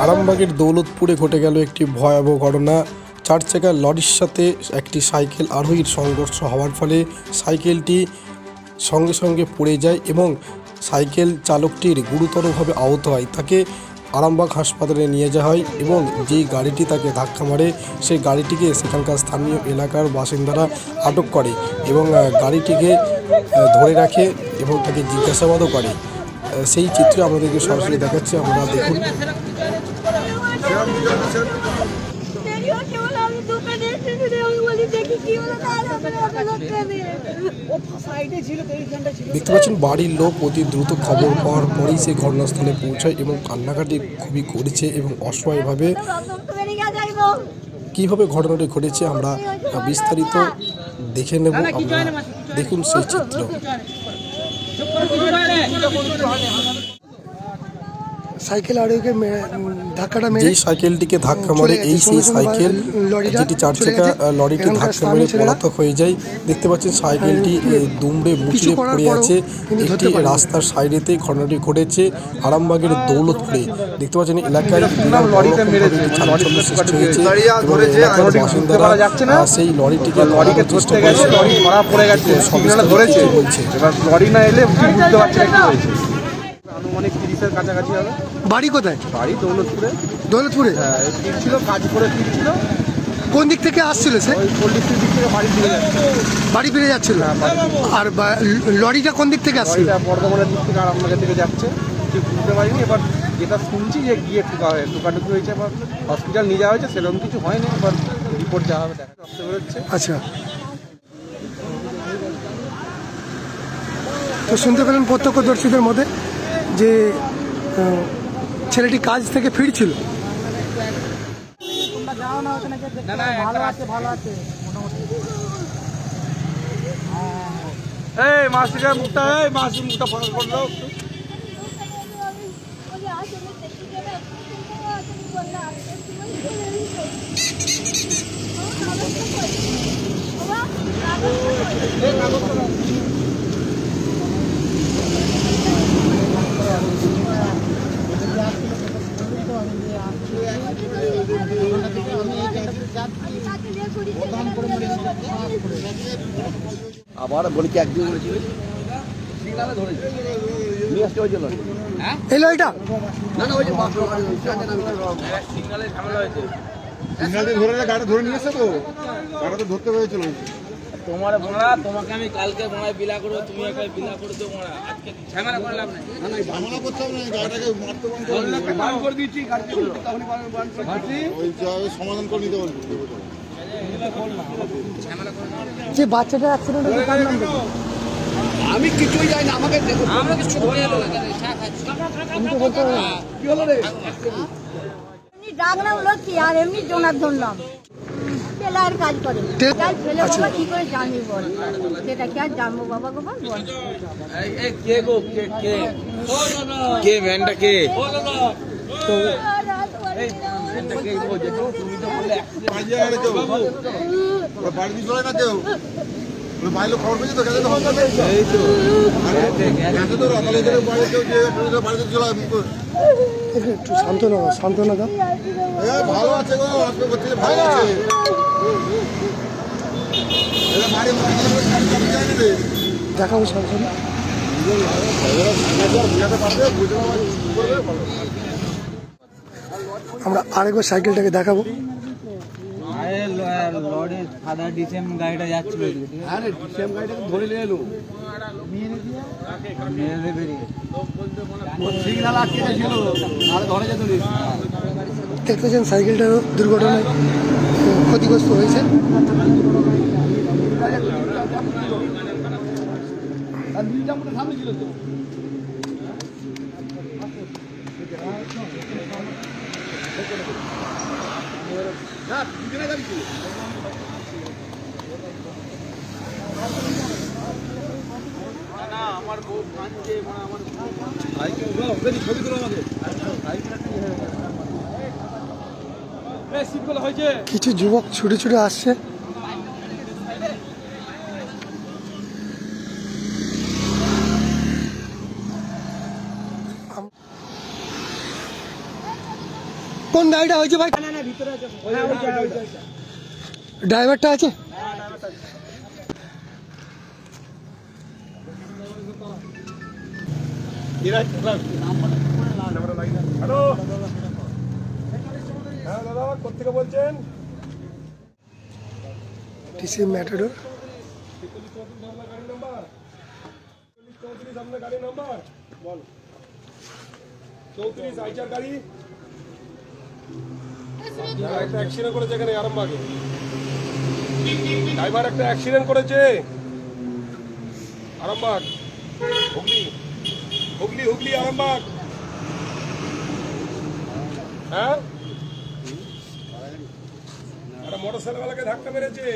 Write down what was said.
আরামবাগের দৌলতপুরে ঘটে গেল একটি ভয়াবহ ঘটনা। 4 চাকার লরির সাথে একটি সাইকেল আরোহীর সংঘর্ষ হওয়ার ফলে সাইকেলটি সঙ্গে সঙ্গে পড়ে যায় এবং সাইকেল চালকটির গুরুতরভাবে আহত হয়। তাকে আরামবাগ হাসপাতালে নিয়ে যাওয়া হয় এবং যেই গাড়িটি তাকে ধাক্কা মারে সেই গাড়িটিকে সেখানকার স্থানীয় এলাকার বাসিন্দারা আটক করে এবং গাড়িটিকে ধরে রাখে এবং তাকে জিজ্ঞাসাবাদও করে। সেই চিত্র আমাদেরকে সরাসরি দেখাচ্ছে, আমরা দেখুন। দেখতে পাচ্ছেন বাড়ির লোক অতি দ্রুত খবর পাওয়ার পরেই সেই ঘটনাস্থলে পৌঁছায় এবং কান্নাকাটি খুবই করেছে এবং অসহায়ভাবে কিভাবে ঘটনাটি ঘটেছে আমরা বিস্তারিত দেখে নেব। আপনারা দেখুন সেই চিত্র। সাইকেল আরোহীকে ধাক্কাটা মেরে যেই সাইকেলটিকে ধাক্কা মারে এই সেই সাইকেল যেটি 4 চাকা লরিটি ধাক্কা মেরে পলাতক হয়ে যায়। দেখতে পাচ্ছেন সাইকেলটি দুমড়ে মুচড়ে পড়ে আছে। একটি রাস্তার সাইডেতেই ঘটনাটি ঘটেছে আরামবাগের দৌলতপুরে। দেখতে পাচ্ছেন এলাকায় চাঞ্চল্য সৃষ্টি হয়েছে এবং এলাকার বাসিন্দারা সেই লরিটিকে ধরার চেষ্টা করেছে। আনুমানিক 30-এর কাছাকাছি হবে। বাড়ি কোথায়? বাড়ি দৌলতপুরে। দৌলতপুরে ফিরছিল, কাজ করে ফিরছিল। কোন দিক থেকে আসছিল সে? ওই পল্লিশ্রীর দিক থেকে বাড়ি ফিরে যাচ্ছে। বাড়ি ফিরে যাচ্ছিল। আর লরিটা কোন দিক থেকে আসছিল? বর্ধমানের দিক থেকে আরামবাগের দিকে যাচ্ছে, ঠিক বুঝতে পারিনি। এবার যেটা শুনছি যে গিয়ে টোকাটুকি হয়েছে, এবার হসপিটাল নিয়ে যাওয়া হয়েছে, সেরকম কিছু হয়নি। এবার রিপোর্ট যাওয়া হবে, দেখা রক্ত বেরোচ্ছে। আচ্ছা, তো শুনতে পেলেন প্রত্যক্ষদর্শীদের মধ্যে যে ছেলেটি কাজ থেকে ফিরছিল। এই মাসিকে মুখটা, এই মাসি মুখটা ফোন করলো। আবার বলি কি একদিন বলেছিল সিগনালে ধরেছে নিয়ে আসতে হয়েছিল। হ্যাঁ এই লরিটা না না, ওই যে সিগনালে ঝামেলা হয়েছে। সিগনালে ধরে গাড়ি ধরে নিয়ে এসে তো গাড়ি তো ধরতে হয়েছিল। তোমার বোনা তোমাকে আমি কালকে বোনায় বিলা করবো, তুমি একাই বিলা করে দেবো। বোনা আজকে ঝামেলা করে লাভ নাই। না না, ঝামেলা করতে হবে না, গাড়িটাকে মারতে বান করে দিয়েছি। গাড়িকে তখনই বান করছি, ওই সমাধান করে নিতে বলবো। যে বাচ্চাটা অ্যাক্সিডেন্ট হয়েছে তার নাম দেখুন। আমি কিছুই জানি না, আমাকে দেখো। আমরা কিছু ধরে এলো আমি তো বলতে কি হলো রে? এমনি ডাকলাম লক্ষ্মী আর এমনি জোনার ধরলাম। টেলার কাজ করে, কাজ ফেলে বাবা কি করে জানি বল, সেটা কি আর জানবো বাবা গো বল। কে গো কে ভ্যানটা কে? তো তুমি তো বললে বাড়ি দিয়ে চলে না কেউ, বাইরে খবর পেয়েছে তো, এই তো বাড়িতে চলে। একটু সান্ত্বনা দাও। ভালো আছে গো, ভালো আছে। দেখাবো সরাসরি। আমরা আরেকবার সাইকেলটাকে দেখাবো। লরির সাদা ডিসেম গাড়িটা যাচ্ছিল, আরে ডিসেম গাড়িটাকে ধরে নিয়ে এলো, সিগনাল আটকে ছিল আর ধরে যেত। দেখতেছেন সাইকেলটারও দুর্ঘটনায় ক্ষতিগ্রস্ত হয়েছে। সামনে ছিল তো। আমার বউ কাঁদছে, আমার ছবি তুলো আমাদের। কিছু যুবক ছুটে ছুটে আসছে। কোন গাড়িটা হয়েছে ভাই? ড্রাইভারটা আছে? হ্যালো, হ্যাঁ দাদা, কোথেকে বলছেন? TC matador. আপনার গাড়ি নাম্বার বল। 34 আইচার গাড়ি একটা অ্যাক্সিডেন্ট করেছে এখানে আরামবাগে। ড্রাইভার একটা অ্যাক্সিডেন্ট করেছে আরামবাগ, হুগলি হুগলি হুগলি আরামবাগ। হ্যাঁ, একটা মোটরসাইকেলওয়ালাকে ধাক্কা মেরেছে।